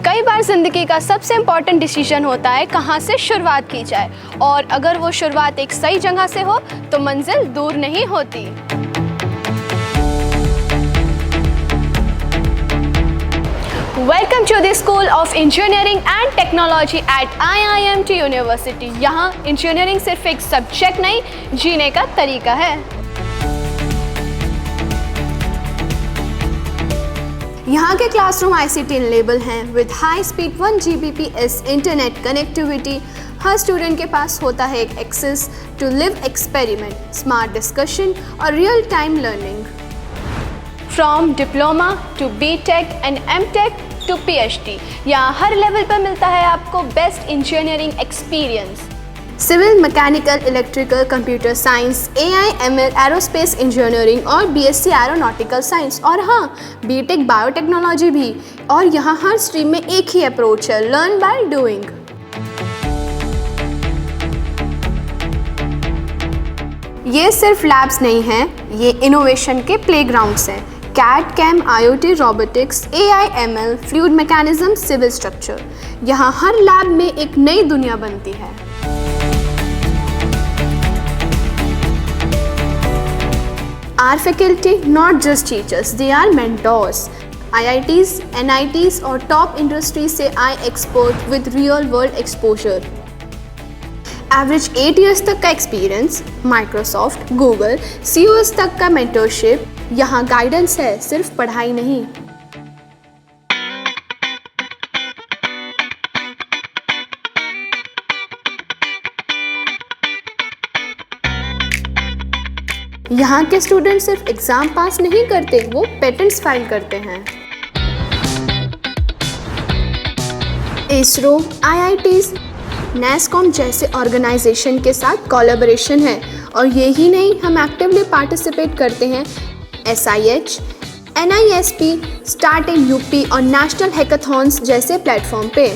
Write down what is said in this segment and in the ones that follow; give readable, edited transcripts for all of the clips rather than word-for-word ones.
कई बार ज़िंदगी का सबसे इम्पॉर्टेंट डिसीजन होता है कहाँ से शुरुआत की जाए, और अगर वो शुरुआत एक सही जगह से हो तो मंजिल दूर नहीं होती। Welcome to the school of engineering and technology at IIMT university. यहाँ इंजीनियरिंग सिर्फ एक सब्जेक्ट नहीं, जीने का तरीका है। यहाँ के क्लासरूम ICT इनेबल हैं with high speed 1 Gbps internet connectivity. हर स्टूडेंट के पास होता है एक access to live experiment, smart discussion और real time learning. From diploma to BTech and MTech to PhD, यहाँ हर लेवल पर मिलता है आपको best engineering experience. Civil, mechanical, electrical, computer science, AI, ML, aerospace engineering और BSc एरोनॉटिकल साइंस, और हाँ BTech बायोटेक्नोलॉजी भी। और यहाँ हर स्ट्रीम में एक ही अप्रोच है, लर्न बाय डूइंग। ये सिर्फ लैब्स नहीं हैं, ये इनोवेशन के प्लेग्राउंड्स हैं। CAD, CAM, IoT, robotics, AI, ML, fluid mechanism, civil structure, यहाँ हर लैब में एक नई दुनिया बनती है। Our faculty not just teachers, they are mentors. IITs, NITs और top industries से आए expert with real world exposure. Average 8 years तक का experience, Microsoft, Google, CEOs तक का mentorship, यहाँ guidance है, सिर्फ पढ़ाई नहीं। यहाँ के स्टूडेंट सिर्फ एग्जाम पास नहीं करते, वो पेटेंट्स फाइल करते हैं। इसरो, IITs, NASSCOM जैसे ऑर्गेनाइजेशन के साथ कोलैबोरेशन है, और यही नहीं, हम एक्टिवली पार्टिसिपेट करते हैं SIH, NISP, start in UP और नेशनल हैकाथॉन्स जैसे प्लेटफॉर्म पे।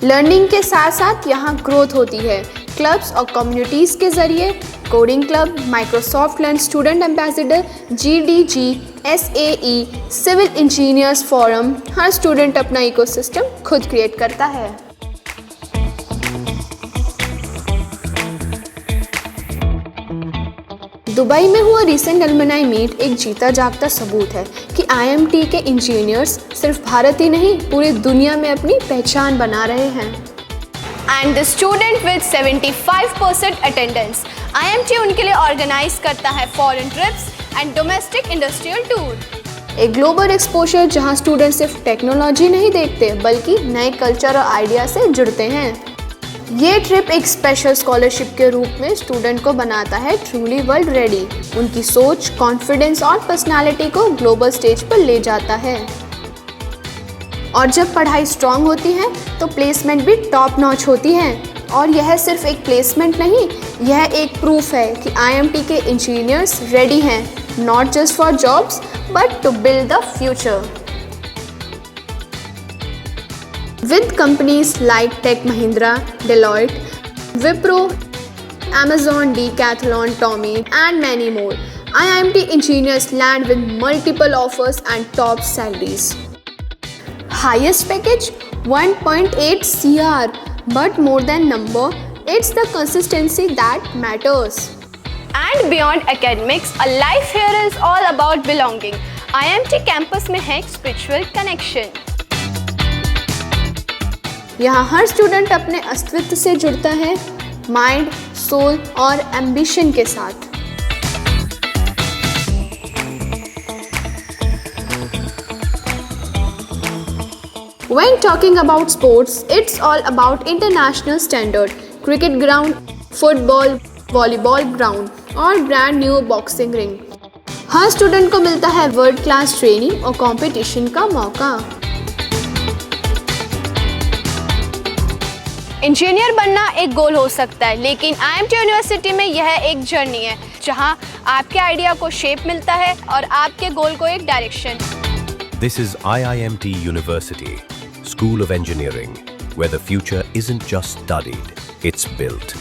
लर्निंग के साथ साथ यहाँ ग्रोथ होती है। क्लब्स और कम्युनिटीज़ के ज़रिए, coding club, Microsoft learn student ambassador, GDG, SAE, civil engineers forum, हर स्टूडेंट अपना इकोसिस्टम खुद क्रिएट करता है। दुबई में हुआ रिसेंट एलुमनाई मीट एक जीता जागता सबूत है कि IIMT के इंजीनियर्स सिर्फ भारत ही नहीं, पूरी दुनिया में अपनी पहचान बना रहे हैं। And the student with 75% attendance, IIMT उनके लिए ऑर्गेनाइज करता है foreign trips and domestic industrial tour. एक ग्लोबल एक्सपोजर जहां स्टूडेंट सिर्फ टेक्नोलॉजी नहीं देखते, बल्कि नए कल्चर और आइडिया से जुड़ते हैं। ये ट्रिप एक स्पेशल स्कॉलरशिप के रूप में स्टूडेंट को बनाता है ट्रूली वर्ल्ड रेडी। उनकी सोच, कॉन्फिडेंस और पर्सनालिटी को ग्लोबल स्टेज पर ले जाता है। और जब पढ़ाई स्ट्रांग होती है तो प्लेसमेंट भी टॉप नॉच होती है। और यह सिर्फ एक प्लेसमेंट नहीं, यह एक प्रूफ है कि IIMT के इंजीनियर्स रेडी हैं, not just for jobs but to build the future. With companies like Tech Mahindra, Deloitte, Wipro, Amazon, Decathlon, Tommy, and many more, IIMT engineers land with multiple offers and top salaries. Highest package 1.8 CR, but more than number, it's the consistency that matters. And beyond academics, a life here is all about belonging. IIMT campus में है एक spiritual connection. यहाँ हर student अपने अस्तित्व से जुड़ता है, mind, soul और एम्बिशन के साथ। When talking about sports, it's all about international standard, cricket ground, football, volleyball ground और brand new boxing ring। हर स्टूडेंट को मिलता है वर्ल्ड क्लास ट्रेनिंग और कंपटीशन का मौका। इंजीनियर बनना एक गोल हो सकता है, लेकिन IIMT यूनिवर्सिटी में यह एक जर्नी है जहां आपके आइडिया को शेप मिलता है और आपके गोल को एक direction. This is IIMT University, School of Engineering, where the future isn't just studied, it's built.